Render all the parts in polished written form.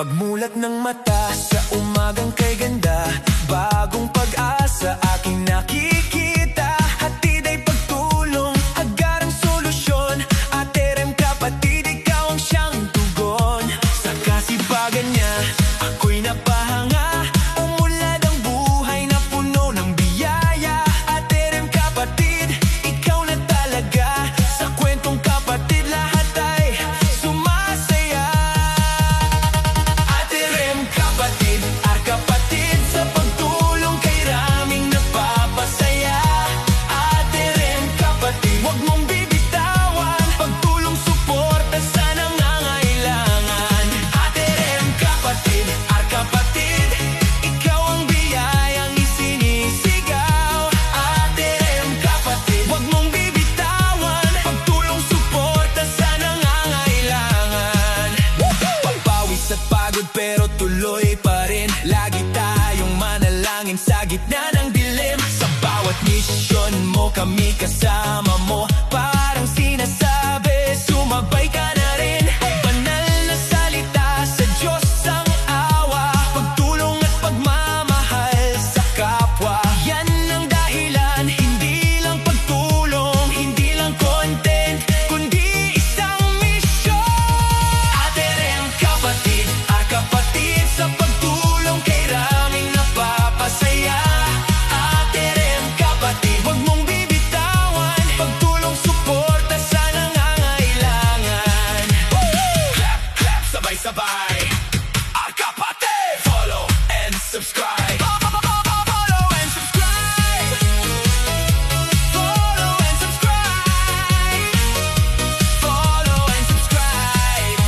Pagmulat ng mata sa umagang kay ganda, bagong pag-asa aking nakikita. Hatid ay pagtulong, agarang solusyon. Ate Rem kapatid, ikaw ang siyang tugon. Sa kasipagan niya, ako'y napahanga. Umulad ang buhay na puno ng biyaya. Ate Rem kapatid, ikaw na talaga. Sa kwentong kapatid, lahat ay sumasaya. Ate Rem kapatid, kapatid sa pagtulong kay raming napapasaya. Ate Rem kapatid, huwag mong bibitawan. Pagtulong, suporta sa nangangailangan. Ate Rem kapatid, kapatid, ikaw ang biyayang isinisigaw. Ate Rem kapatid, huwag mong bibitawan. Pagtulong, suporta sa nangangailangan. Pagpawis at pagod pero tuloy pa rin. Lagi tayong manalangin sa gitna ng dilim. Sa bawat misyon mo, kami kasama mo. Parang sinasabi, sumabay ka na rin. Banal na salita, sa Diyos ang awa. Pagtulong at pagmamahal sa kapwa. Yan ang dahilan, hindi lang pagtulong, hindi lang content, kundi isang misyon. Ate Rem kapatid, kapatid sa pagtulong kay raming napapasaya. Ate Rem kapatid, huwag mong bibitawan. Pagtulong, suporta sa nangangailangan. Clap, clap, sabay-sabay. Kapatid, follow and subscribe. Follow and subscribe. Follow and subscribe. Follow and subscribe.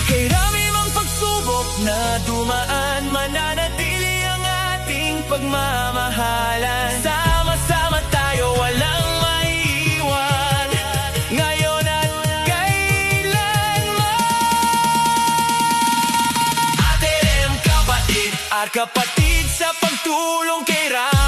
Kay rami mang pagsubok na dumaan, mananatili ang ating pagmamahalan. Sama-sama tayo, walang maiiwan, ngayon at kailanman. Ate Rem kapatid, kapatid sa pagtulong kay rami.